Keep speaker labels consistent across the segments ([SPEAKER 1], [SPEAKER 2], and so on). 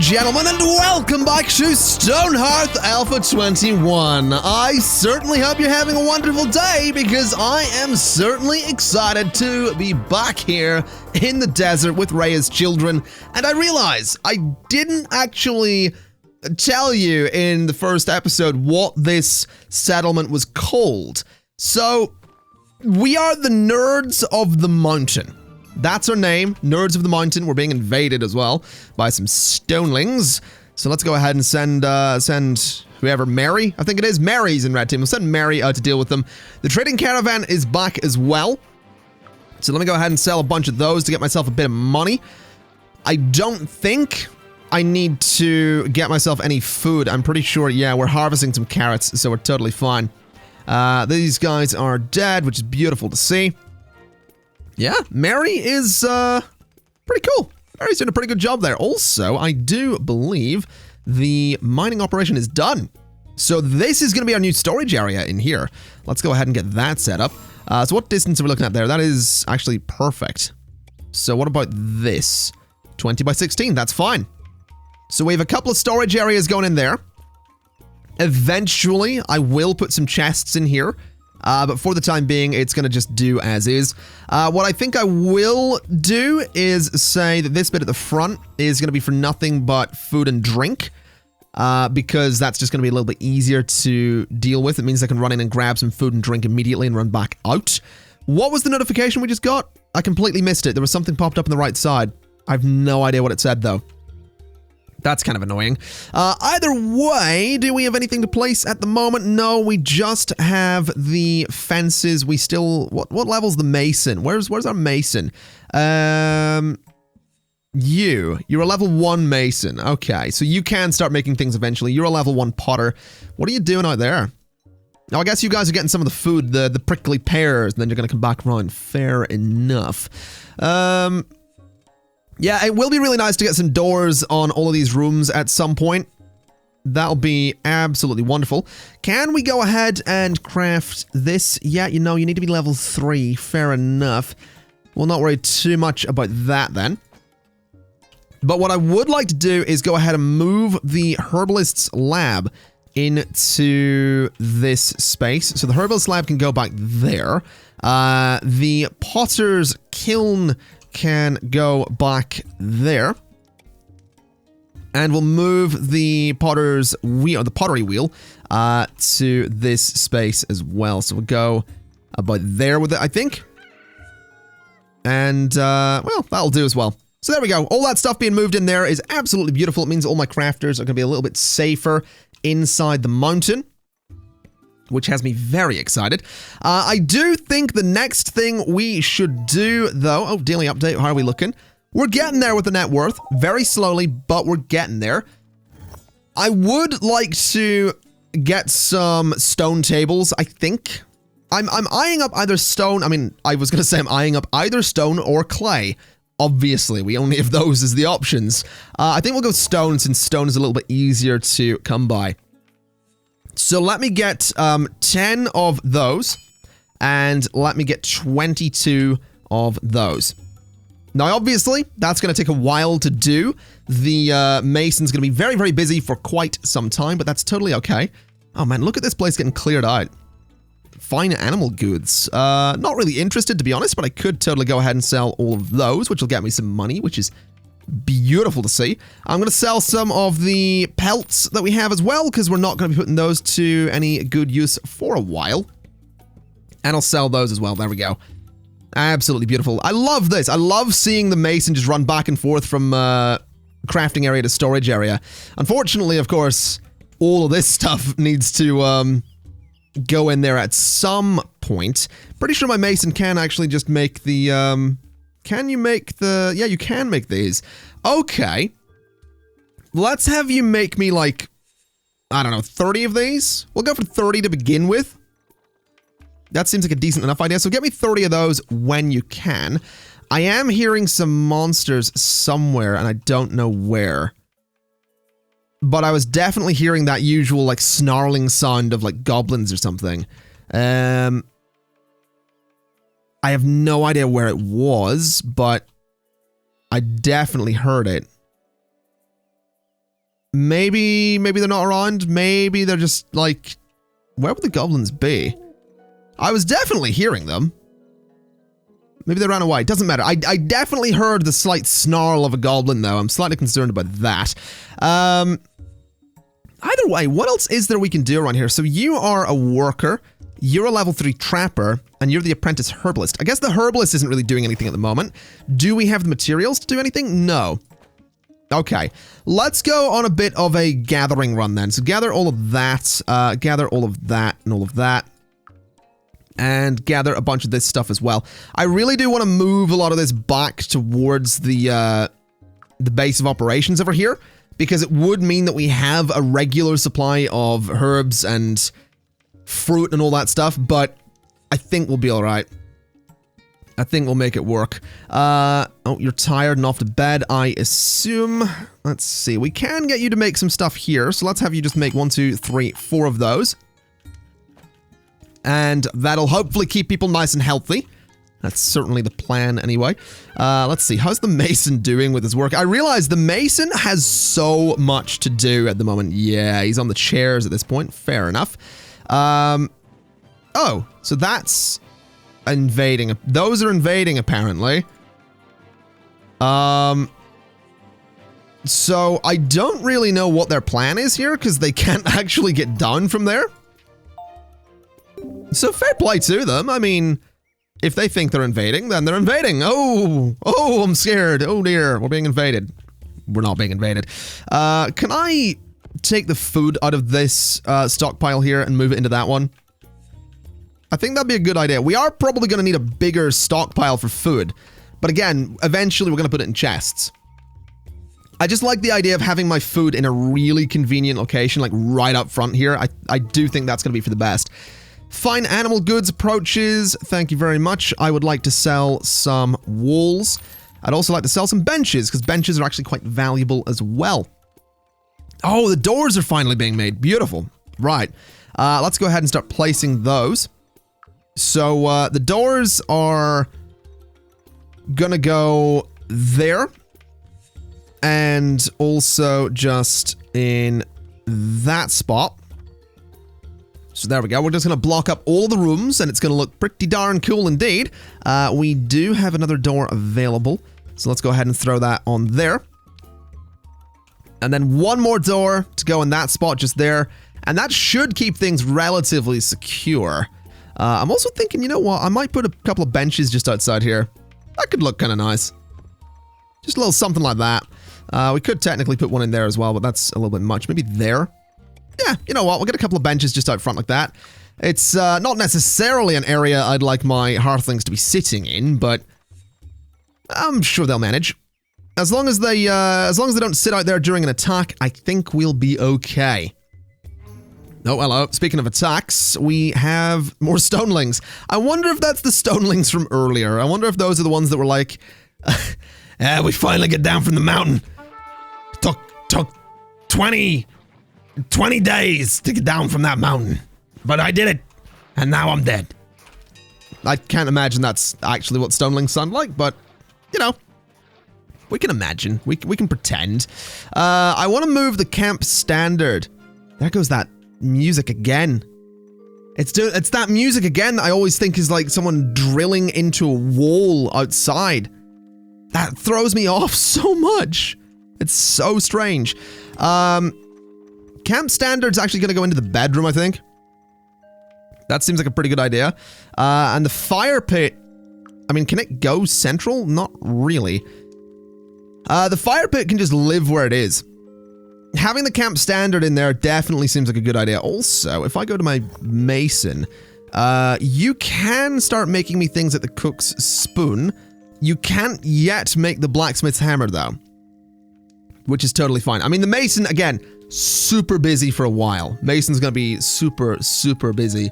[SPEAKER 1] gentlemen, and welcome back to Stonehearth Alpha 21. I certainly hope you're having a wonderful day, because I am certainly excited to be back here in the desert with Rayya's children. And I realize I didn't actually tell you in the first episode what this settlement was called. So, we are the Nerds of the Mountain. That's our name, Nerds of the Mountain. We're being invaded as well by some stonelings. So let's go ahead and send whoever, Mary, I think it is. Mary's in red team. We'll send Mary out to deal with them. The trading caravan is back as well. So let me go ahead and sell a bunch of those to get myself a bit of money. I don't think I need to get myself any food. I'm pretty sure, yeah, we're harvesting some carrots, so we're totally fine. These guys are dead, which is beautiful to see. Yeah, Mary is pretty cool. Mary's doing a pretty good job there. Also, I do believe the mining operation is done. So this is going to be our new storage area in here. Let's go ahead and get that set up. So what distance are we looking at there? That is actually perfect. So what about this? 20 by 16, that's fine. So we have a couple of storage areas going in there. Eventually, I will put some chests in here. But for the time being, it's going to just do as is. What I think I will do is say that this bit at the front is going to be for nothing but food and drink. Because that's just going to be a little bit easier to deal with. It means I can run in and grab some food and drink immediately and run back out. What was the notification we just got? I completely missed it. There was something popped up on the right side. I have no idea what it said, though. That's kind of annoying. Either way, do we have anything to place at the moment? No, we just have the fences. We still... What level's the mason? Where's our mason? You're a level 1 mason. Okay, so you can start making things eventually. You're a level 1 potter. What are you doing out there? Now, I guess you guys are getting some of the food, the prickly pears, and then you're going to come back around. Fair enough. Yeah, it will be really nice to get some doors on all of these rooms at some point. That'll be absolutely wonderful. Can we go ahead and craft this? Yeah, you know, you need to be level 3. Fair enough. We'll not worry too much about that then. But what I would like to do is go ahead and move the herbalist's lab into this space. So the herbalist's lab can go back there. The potter's kiln can go back there. And we'll move the potter's wheel, the pottery wheel, to this space as well. So we'll go about there with it, I think. And, well, that'll do as well. So there we go. All that stuff being moved in there is absolutely beautiful. It means all my crafters are going to be a little bit safer inside the mountain, which has me very excited. I do think the next thing we should do, though... Oh, daily update. How are we looking? We're getting there with the net worth. Very slowly, but we're getting there. I would like to get some stone tables, I think. I'm eyeing up either stone... I mean, I was going to say I'm eyeing up either stone or clay. Obviously, we only have those as the options. I think we'll go stone, since stone is a little bit easier to come by. So let me get 10 of those, and let me get 22 of those. Now, obviously, that's going to take a while to do. The mason's going to be very, very busy for quite some time, but that's totally okay. Oh man, look at this place getting cleared out. Fine animal goods. Not really interested, to be honest, but I could totally go ahead and sell all of those, which will get me some money, which is beautiful to see. I'm going to sell some of the pelts that we have as well, because we're not going to be putting those to any good use for a while. And I'll sell those as well. There we go. Absolutely beautiful. I love this. I love seeing the mason just run back and forth from crafting area to storage area. Unfortunately, of course, all of this stuff needs to go in there at some point. Pretty sure my mason can actually just make the... Can you make the... Yeah, you can make these. Okay. Let's have you make me, like, I don't know, 30 of these? We'll go for 30 to begin with. That seems like a decent enough idea. So get me 30 of those when you can. I am hearing some monsters somewhere, and I don't know where. But I was definitely hearing that usual, like, snarling sound of, like, goblins or something. I have no idea where it was, but I definitely heard it. Maybe they're not around. Maybe they're just like, where would the goblins be? I was definitely hearing them. Maybe they ran away. Doesn't matter. I definitely heard the slight snarl of a goblin, though. I'm slightly concerned about that. Either way, what else is there we can do around here? So you are a worker, you're a level 3 trapper, and you're the apprentice herbalist. I guess the herbalist isn't really doing anything at the moment. Do we have the materials to do anything? No. Okay, let's go on a bit of a gathering run then. So gather all of that, gather all of that and all of that. And gather a bunch of this stuff as well. I really do want to move a lot of this back towards the base of operations over here, because it would mean that we have a regular supply of herbs and fruit and all that stuff, but I think we'll be alright. I think we'll make it work. Oh, you're tired and off to bed, I assume. Let's see, we can get you to make some stuff here, so let's have you just make 1, 2, 3, 4 of those. And that'll hopefully keep people nice and healthy. That's certainly the plan anyway. Let's see, how's the Mason doing with his work? I realize the Mason has so much to do at the moment. Yeah, he's on the chairs at this point. Fair enough. Oh, so that's invading. Those are invading, apparently. So I don't really know what their plan is here, because they can't actually get down from there. So fair play to them. I mean, if they think they're invading, then they're invading. Oh, I'm scared. Oh dear, we're being invaded. We're not being invaded. Can I take the food out of this stockpile here and move it into that one? I think that'd be a good idea. We are probably going to need a bigger stockpile for food. But again, eventually we're going to put it in chests. I just like the idea of having my food in a really convenient location, like right up front here. I do think that's going to be for the best. Fine animal goods approaches. Thank you very much. I would like to sell some walls. I'd also like to sell some benches, because benches are actually quite valuable as well. Oh, the doors are finally being made. Beautiful. Right. Let's go ahead and start placing those. So the doors are gonna go there. And also just in that spot. So there we go. We're just going to block up all the rooms, and it's going to look pretty darn cool indeed. We do have another door available, so let's go ahead and throw that on there. And then one more door to go in that spot just there, and that should keep things relatively secure. I'm also thinking, you know what? I might put a couple of benches just outside here. That could look kind of nice. Just a little something like that. We could technically put one in there as well, but that's a little bit much. Maybe there. Yeah, you know what, we'll get a couple of benches just out front like that. It's not necessarily an area I'd like my hearthlings to be sitting in, but I'm sure they'll manage. As long as they don't sit out there during an attack, I think we'll be okay. Oh, hello. Speaking of attacks, we have more stonelings. I wonder if that's the stonelings from earlier. I wonder if those are the ones that were like, we finally get down from the mountain. Took 20 days to get down from that mountain, but I did it, and now I'm dead. I can't imagine that's actually what stonelings sound like, but, you know, we can imagine. We can pretend. I want to move the camp standard. There goes that music again. It's that music again that I always think is like someone drilling into a wall outside. That throws me off so much. It's so strange. Camp standard's actually going to go into the bedroom, I think. That seems like a pretty good idea. And the fire pit, I mean, can it go central? Not really. The fire pit can just live where it is. Having the camp standard in there definitely seems like a good idea. Also, if I go to my mason, you can start making me things at the cook's spoon. You can't yet make the blacksmith's hammer, though. Which is totally fine. I mean, the mason, again, super busy for a while. Mason's gonna be super, super busy.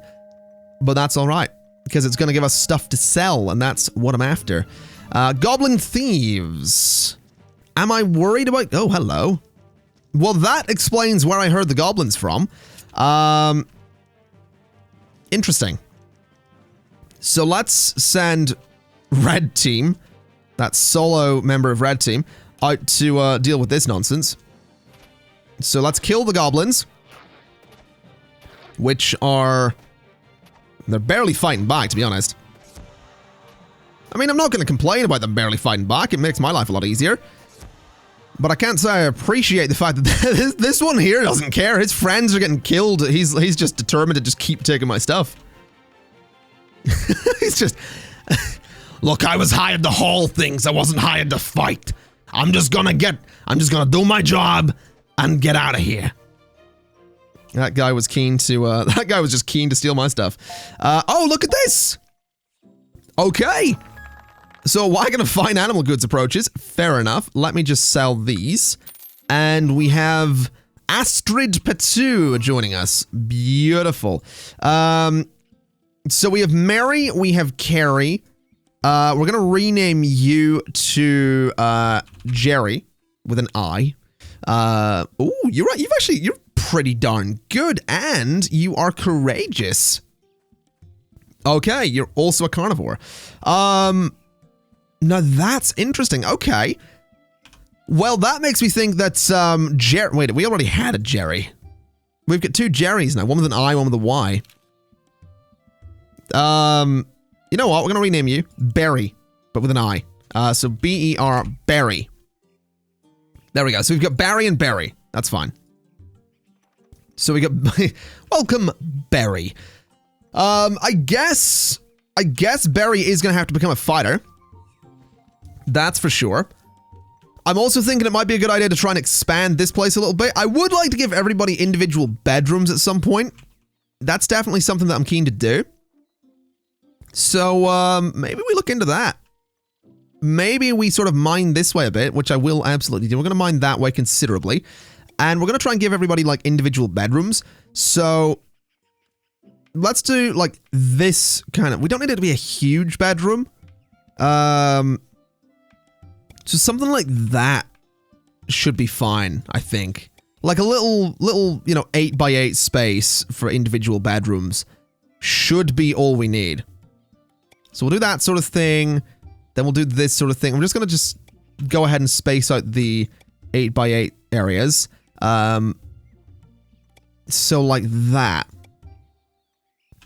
[SPEAKER 1] But that's alright, because it's gonna give us stuff to sell, and that's what I'm after. Goblin thieves. Am I worried about... Oh, hello. Well, that explains where I heard the goblins from. Interesting. So let's send Red Team, that solo member of Red Team, out to deal with this nonsense. So let's kill the goblins. Which are... They're barely fighting back, to be honest. I mean, I'm not going to complain about them barely fighting back. It makes my life a lot easier. But I can't say I appreciate the fact that this one here doesn't care. His friends are getting killed. He's just determined to just keep taking my stuff. He's just... Look, I was hired to haul things. I wasn't hired to fight. I'm just gonna do my job and get out of here. That guy was keen to, that guy was just keen to steal my stuff. Oh, look at this! Okay. So, wagon of fine animal goods approaches. Fair enough. Let me just sell these. And we have Astrid Petu joining us. Beautiful. So we have Mary, we have Carrie. We're gonna rename you to, Jerry, with an I. Oh, you're right, you're pretty darn good, and you are courageous. Okay, you're also a carnivore. Now that's interesting, okay. Well, that makes me think that, wait, we already had a Jerry. We've got two Jerrys now, one with an I, one with a Y. You know what? We're gonna rename you Berry, but with an I. So B-E-R, Berry. There we go. So we've got Barry and Berry. That's fine. So we got welcome, Berry. I guess Berry is gonna have to become a fighter. That's for sure. I'm also thinking it might be a good idea to try and expand this place a little bit. I would like to give everybody individual bedrooms at some point. That's definitely something that I'm keen to do. So, maybe we look into that. Maybe we sort of mine this way a bit, which I will absolutely do. We're going to mine that way considerably. And we're going to try and give everybody, like, individual bedrooms. So, let's do, like, this kind of... We don't need it to be a huge bedroom. So something like that should be fine, I think. Like a little, you know, 8x8 space for individual bedrooms should be all we need. So we'll do that sort of thing. Then we'll do this sort of thing. I'm just going to go ahead and space out the 8x8 areas. So like that.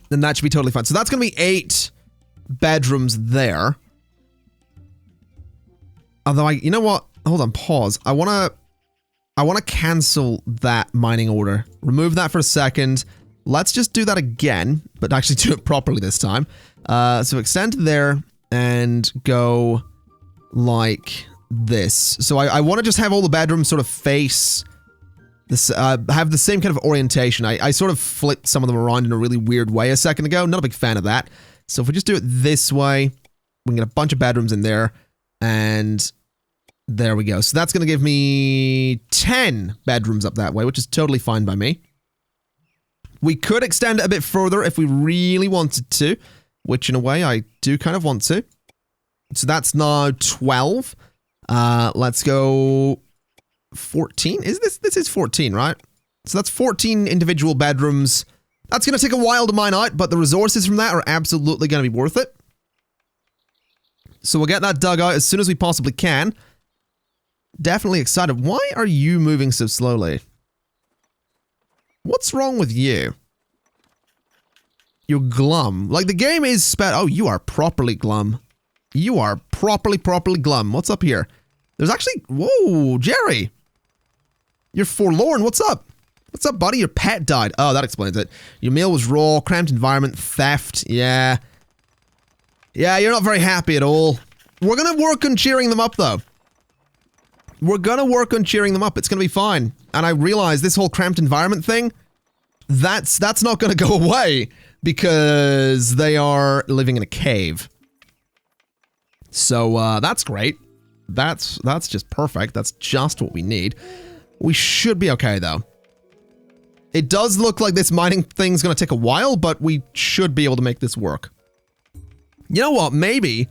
[SPEAKER 1] Then that should be totally fine. So that's going to be 8 bedrooms there. Although you know what? Hold on, pause. I want to cancel that mining order. Remove that for a second. Let's just do that again, but actually do it properly this time. So extend there and go like this. So I want to just have all the bedrooms sort of face this, have the same kind of orientation. I sort of flipped some of them around in a really weird way a second ago. Not a big fan of that. So if we just do it this way, we can get a bunch of bedrooms in there. And there we go. So that's going to give me 10 bedrooms up that way, which is totally fine by me. We could extend it a bit further if we really wanted to, which in a way I do kind of want to. So that's now 12. Let's go 14. This is 14, right? So that's 14 individual bedrooms. That's going to take a while to mine out, but the resources from that are absolutely going to be worth it. So we'll get that dug out as soon as we possibly can. Definitely excited. Why are you moving so slowly? What's wrong with you? You're glum. Like, the game is oh, you are properly glum. You are properly glum. What's up here? There's actually... Whoa, Jerry. You're forlorn. What's up? What's up, buddy? Your pet died. Oh, that explains it. Your meal was raw, cramped environment, theft. Yeah. Yeah, you're not very happy at all. We're gonna work on cheering them up, though. We're gonna work on cheering them up. It's gonna be fine. And I realize this whole cramped environment thing, that's not gonna go away because they are living in a cave. So, that's great. That's just perfect. That's just what we need. We should be okay, though. It does look like this mining thing's gonna take a while, but we should be able to make this work. You know what? Maybe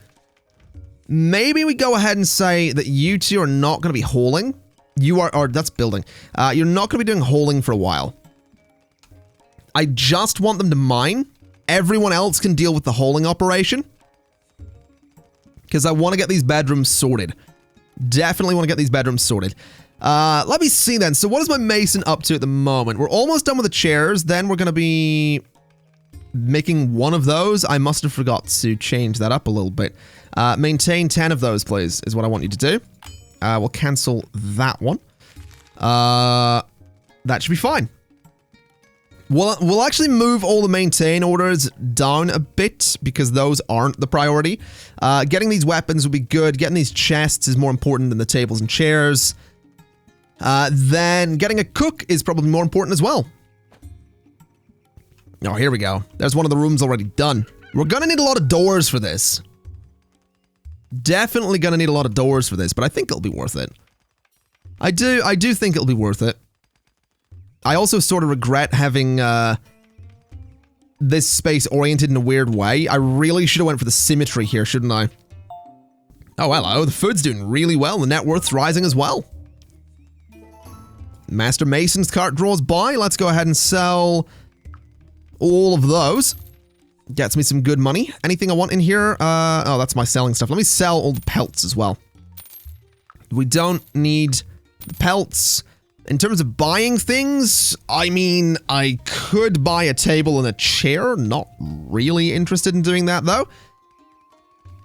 [SPEAKER 1] we go ahead and say that you two are not going to be hauling. You are, or that's building. You're not going to be doing hauling for a while. I just want them to mine. Everyone else can deal with the hauling operation. Because I want to get these bedrooms sorted. Definitely want to get these bedrooms sorted. Let me see then. So what is my mason up to at the moment? We're almost done with the chairs. Then we're going to be making one of those. I must have forgot to change that up a little bit. Maintain 10 of those, please, is what I want you to do. We'll cancel that one. That should be fine. We'll actually move all the maintain orders down a bit because those aren't the priority. Getting these weapons will be good. Getting these chests is more important than the tables and chairs. Then getting a cook is probably more important as well. Oh, here we go. There's one of the rooms already done. We're gonna need a lot of doors for this. Definitely gonna need a lot of doors for this, but I think it'll be worth it. I do think it'll be worth it. I also sort of regret having this space oriented in a weird way. I really should have went for the symmetry here, shouldn't I? Oh, hello. The food's doing really well. The net worth's rising as well. Master Mason's cart draws by. Let's go ahead and sell all of those. Gets me some good money. Anything I want in here? Oh, that's my selling stuff. Let me sell all the pelts as well. We don't need the pelts. In terms of buying things, I mean, I could buy a table and a chair. Not really interested in doing that, though.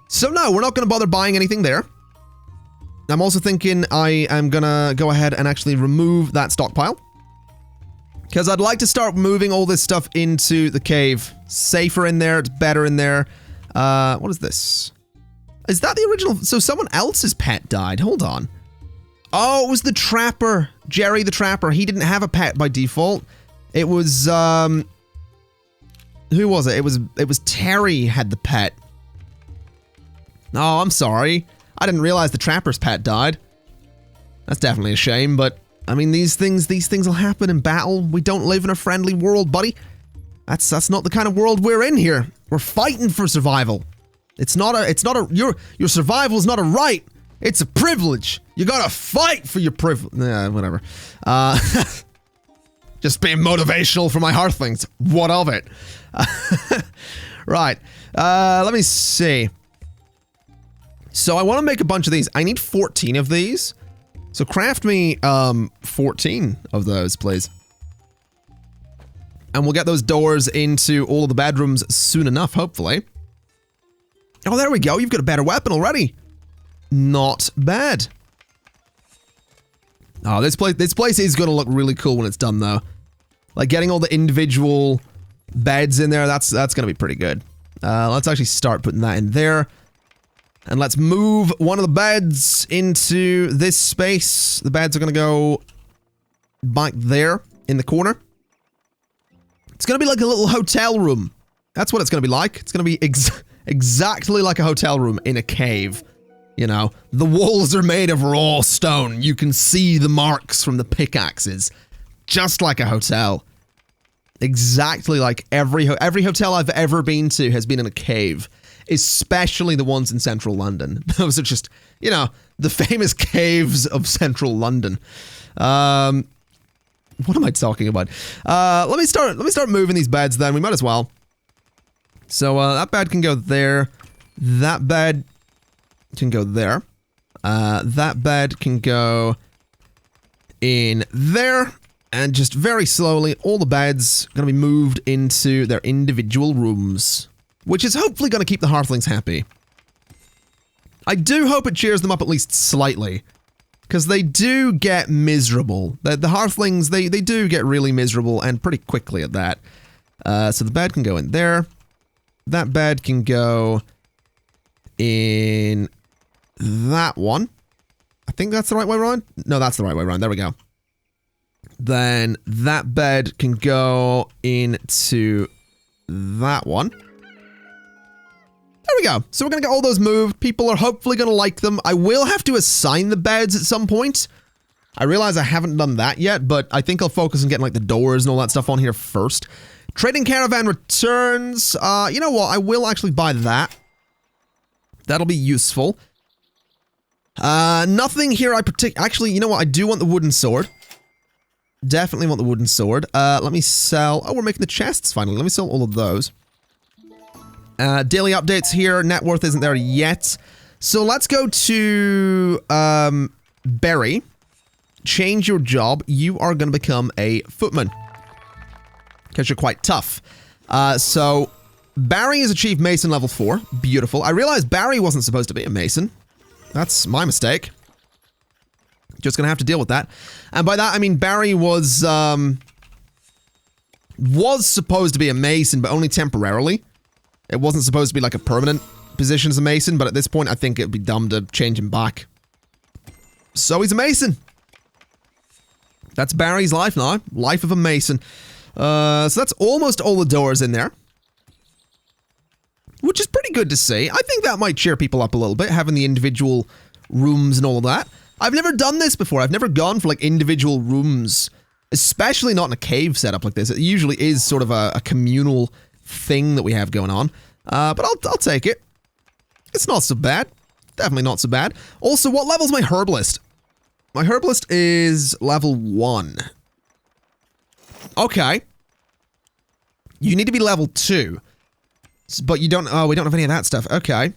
[SPEAKER 1] So no, we're not going to bother buying anything there. I'm also thinking I am going to go ahead and actually remove that stockpile. Because I'd like to start moving all this stuff into the cave. Safer in there, it's better in there. What is this? Is that the original? So someone else's pet died. Hold on. Oh, it was the trapper. Jerry the trapper. He didn't have a pet by default. It was, who was it? It was Terry had the pet. Oh, I'm sorry. I didn't realize the trapper's pet died. That's definitely a shame, but I mean, these things will happen in battle. We don't live in a friendly world, buddy. That's not the kind of world we're in here. We're fighting for survival. Your survival is not a right. It's a privilege. You gotta fight for your privilege. Yeah, whatever. Just being motivational for my hearthlings. What of it? Right. Let me see. So I want to make a bunch of these. I need 14 of these. So craft me 14 of those, please. And we'll get those doors into all of the bedrooms soon enough, hopefully. Oh, there we go. You've got a better weapon already. Not bad. Oh, this place is going to look really cool when it's done, though. Like, getting all the individual beds in there, that's going to be pretty good. Let's actually start putting that in there. And let's move one of the beds into this space. The beds are going to go back there in the corner. It's going to be like a little hotel room. That's what it's going to be like. It's going to be exactly like a hotel room in a cave. You know, the walls are made of raw stone. You can see the marks from the pickaxes. Just like a hotel. Exactly like every hotel I've ever been to has been in a cave. Especially the ones in central London. Those are just, you know, the famous caves of central London. What am I talking about? Let me start moving these beds then. We might as well. So that bed can go there. That bed can go there. That bed can go in there. And just very slowly, all the beds are going to be moved into their individual rooms. Which is hopefully going to keep the Hearthlings happy. I do hope it cheers them up at least slightly. Because they do get miserable. The Hearthlings, they do get really miserable and pretty quickly at that. So the bed can go in there. That bed can go in that one. I think that's the right way around. No, that's the right way around. There we go. Then that bed can go into that one. There we go. So we're going to get all those moved. People are hopefully going to like them. I will have to assign the beds at some point. I realize I haven't done that yet, but I think I'll focus on getting like the doors and all that stuff on here first. Trading caravan returns. You know what? I will actually buy that. That'll be useful. Nothing here I actually, you know what? I do want the wooden sword. Definitely want the wooden sword. Let me sell. Oh, we're making the chests finally. Let me sell all of those. Daily updates here. Net worth isn't there yet. So let's go to Berry. change your job, you are going to become a footman. Because you're quite tough. So, Barry has achieved Mason level 4. Beautiful. I realized Barry wasn't supposed to be a Mason. That's my mistake. Just gonna have to deal with that. And by that, I mean Barry was supposed to be a Mason, but only temporarily. It wasn't supposed to be like a permanent position as a Mason, but at this point, I think it'd be dumb to change him back. So he's a Mason. That's Barry's life now. Life of a Mason. So that's almost all the doors in there. Which is pretty good to see. I think that might cheer people up a little bit, having the individual rooms and all of that. I've never done this before. I've never gone for like individual rooms, especially not in a cave setup like this. It usually is sort of a communal thing that we have going on. But I'll take it. It's not so bad. Definitely not so bad. Also, what level's my herbalist? My herbalist is level 1. Okay. You need to be level 2. But you don't, oh, we don't have any of that stuff. Okay.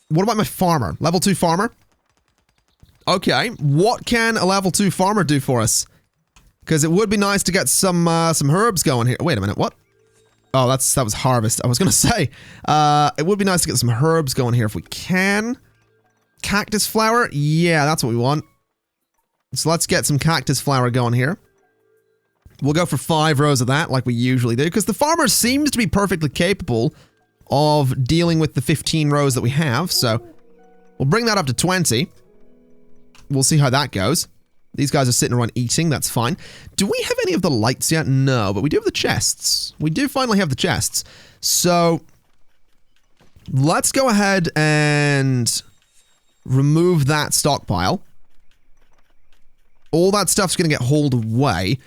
[SPEAKER 1] What about my farmer? Level 2 farmer? Okay. What can a level 2 farmer do for us? Because it would be nice to get some herbs going here. Wait a minute, what? Oh, that was harvest. I was gonna say, it would be nice to get some herbs going here if we can. Cactus flower? Yeah, that's what we want. So let's get some cactus flower going here. We'll go for 5 rows of that, like we usually do, because the farmer seems to be perfectly capable of dealing with the 15 rows that we have, so we'll bring that up to 20. We'll see how that goes. These guys are sitting around eating, that's fine. Do we have any of the lights yet? No, but we do have the chests. We do finally have the chests. So, let's go ahead and remove that stockpile. All that stuff's going to get hauled away.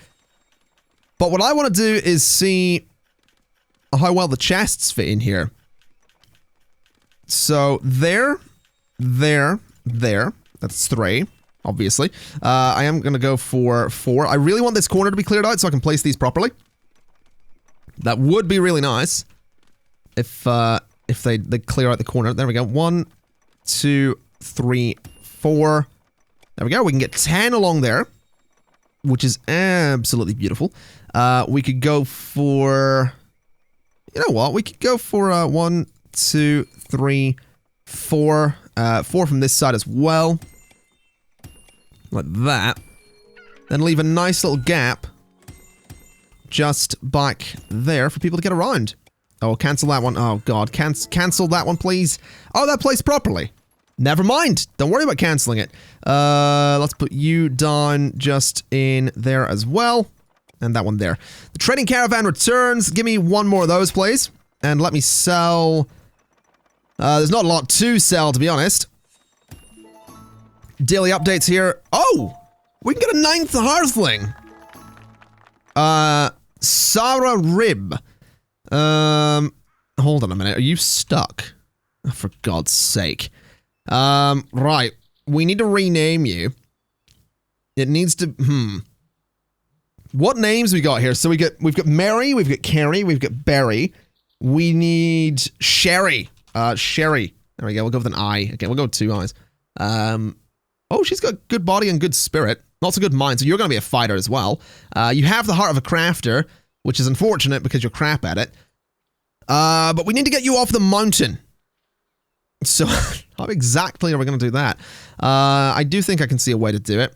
[SPEAKER 1] But what I want to do is see how well the chests fit in here. So, there. That's 3, obviously. I am going to go for 4. I really want this corner to be cleared out so I can place these properly. That would be really nice if they clear out the corner. There we go. 1, 2, 3, 4. There we go. We can get 10 along there, which is absolutely beautiful. We could go for... You know what? We could go for 1, 2, 3, 4. 4 from this side as well. Like that. Then leave a nice little gap just back there for people to get around. Oh, cancel that one. Oh, God. Cancel that one, please. Oh, that placed properly. Never mind. Don't worry about canceling it. Let's put you down just in there as well. And that one there. The trading caravan returns. Give me 1 more of those, please. And let me sell... there's not a lot to sell, to be honest. Daily updates here. Oh! We can get a 9th Hearthling. Sarah Rib. Hold on a minute. Are you stuck? Oh, for God's sake. Right. We need to rename you. It needs to... What names we got here? So we've got Mary, we've got Carrie, we've got Barry. We need Sherry. Sherry. There we go. We'll go with an I. Okay, we'll go with 2 eyes. Oh, she's got good body and good spirit. Not so good mind, so you're going to be a fighter as well. You have the heart of a crafter, which is unfortunate because you're crap at it. But we need to get you off the mountain. So, how exactly are we going to do that? I do think I can see a way to do it.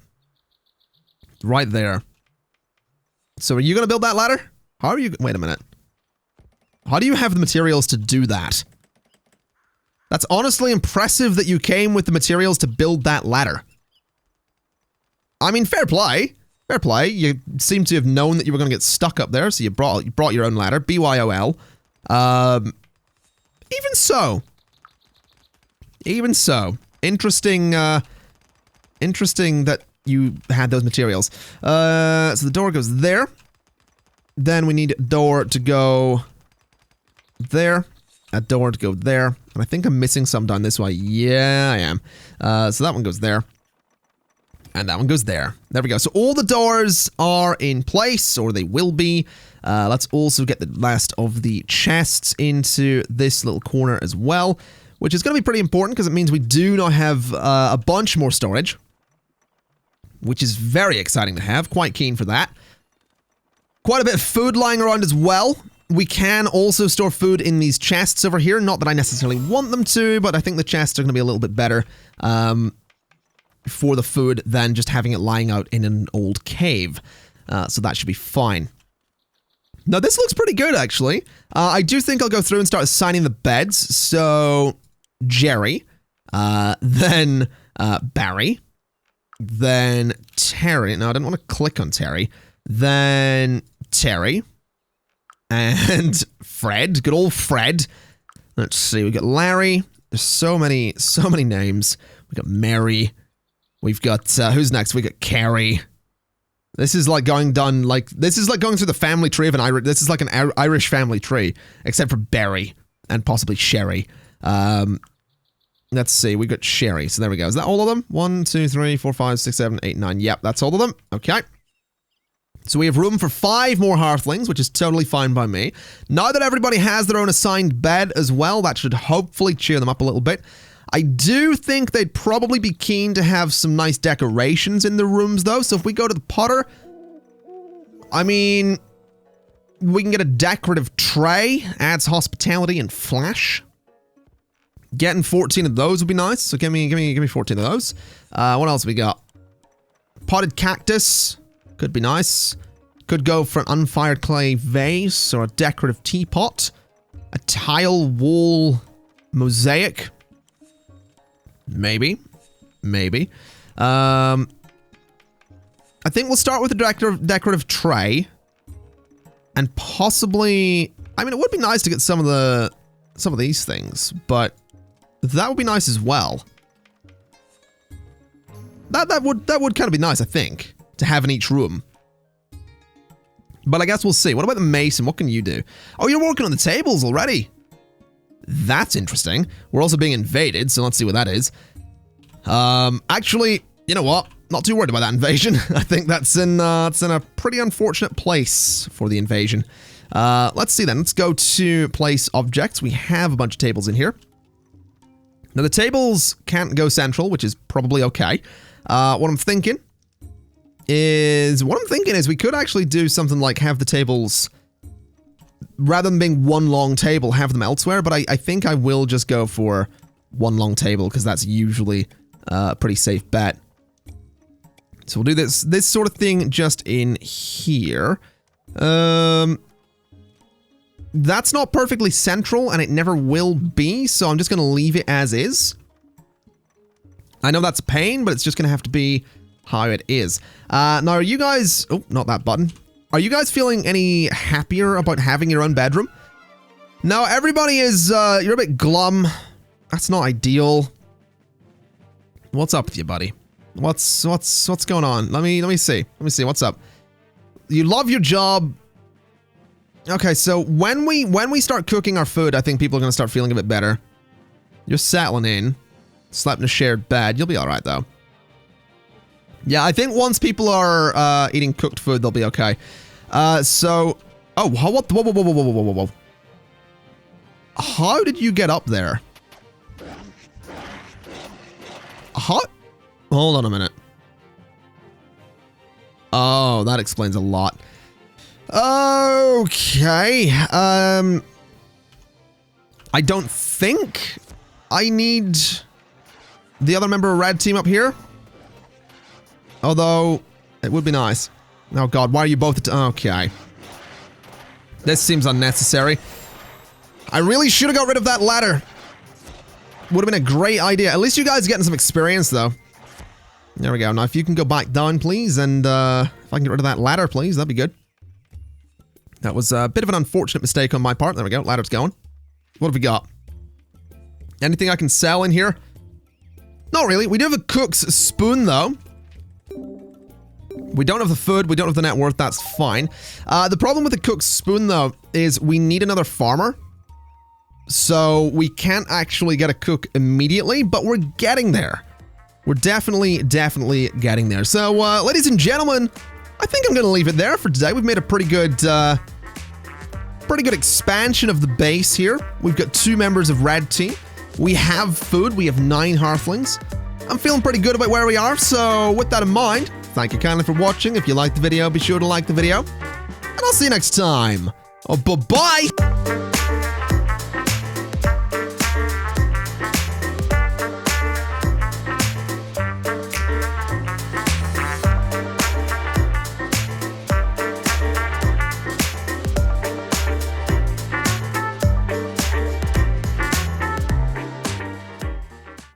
[SPEAKER 1] Right there. So, are you going to build that ladder? How are you... Wait a minute. How do you have the materials to do that? That's honestly impressive that you came with the materials to build that ladder. I mean, fair play. Fair play. You seem to have known that you were going to get stuck up there, so you brought your own ladder. BYOL. Even so. Even so. Interesting, interesting that you had those materials. So the door goes there. Then we need a door to go there. A door to go there. And I think I'm missing some down this way. Yeah, I am. So that one goes there. And that one goes there. There we go. So all the doors are in place, or they will be. Let's also get the last of the chests into this little corner as well, which is going to be pretty important because it means we do now have a bunch more storage. which is very exciting to have. Quite keen for that. Quite a bit of food lying around as well. We can also store food in these chests over here. Not that I necessarily want them to, but I think the chests are going to be a little bit better for the food than just having it lying out in an old cave. So that should be fine. Now, this looks pretty good, actually. I do think I'll go through and start assigning the beds. So, Jerry, then Barry, then Terry. No, I didn't want to click on Terry. Then Terry. And Fred, good old Fred. Let's see, we got Larry. There's so many names. We got Mary. We've got, who's next? We got Carrie. This is like going through the family tree of an Irish, this is like an Irish family tree, except for Barry and possibly Sherry. Let's see, we got Sherry. So there we go. Is that all of them? 1, 2, 3, 4, 5, 6, 7, 8, 9. Yep, that's all of them. Okay. So we have room for 5 more Hearthlings, which is totally fine by me. Now that everybody has their own assigned bed as well, that should hopefully cheer them up a little bit. I do think they'd probably be keen to have some nice decorations in the rooms, though. So if we go to the Potter, I mean, we can get a decorative tray, adds hospitality and flash. Getting 14 of those would be nice. So give me 14 of those. What else we got? Potted cactus. Could be nice. Could go for an unfired clay vase or a decorative teapot. A tile wall mosaic. Maybe. I think we'll start with the decorative tray. And possibly, I mean, it would be nice to get some of these things, but that would be nice as well. That would kind of be nice, I think, to have in each room. But I guess we'll see. What about the mason? What can you do? Oh, you're working on the tables already. That's interesting. We're also being invaded, so let's see what that is. Actually, you know what? Not too worried about that invasion. I think that's in a pretty unfortunate place for the invasion. Let's see then. Let's go to place objects. We have a bunch of tables in here. Now, the tables can't go central, which is probably okay. What I'm thinking is we could actually do something like have the tables, rather than being one long table, have them elsewhere, but I think I will just go for one long table because that's usually a pretty safe bet. So we'll do this sort of thing just in here. That's not perfectly central, and it never will be, so I'm just going to leave it as is. I know that's a pain, but it's just going to have to be how it is. Now, are you guys... Oh, not that button. Are you guys feeling any happier about having your own bedroom? No, everybody is... you're a bit glum. That's not ideal. What's up with you, buddy? What's going on? Let me see. Let me see. What's up? You love your job. Okay, so when we start cooking our food, I think people are going to start feeling a bit better. You're settling in. Slept in a shared bed. You'll be all right, though. Yeah, I think once people are eating cooked food, they'll be okay. So... Oh, what? Whoa. How did you get up there? How? Hold on a minute. Oh, that explains a lot. Okay. I don't think I need the other member of Red Team up here. Although, it would be nice. Oh god, why are you both... Okay. This seems unnecessary. I really should have got rid of that ladder. Would have been a great idea. At least you guys are getting some experience, though. There we go. Now, if you can go back down, please, and if I can get rid of that ladder, please, that'd be good. That was a bit of an unfortunate mistake on my part. There we go. Ladder's going. What have we got? Anything I can sell in here? Not really. We do have a cook's spoon, though. We don't have the food. We don't have the net worth. That's fine. The problem with the cook's spoon, though, is we need another farmer. So we can't actually get a cook immediately, but we're getting there. We're definitely getting there. So, ladies and gentlemen, I think I'm going to leave it there for today. We've made a pretty good expansion of the base here. We've got 2 members of Red Team. We have food. We have 9 Hearthlings. I'm feeling pretty good about where we are. So with that in mind, thank you kindly for watching. If you liked the video, be sure to like the video. And I'll see you next time. Oh, bye-bye!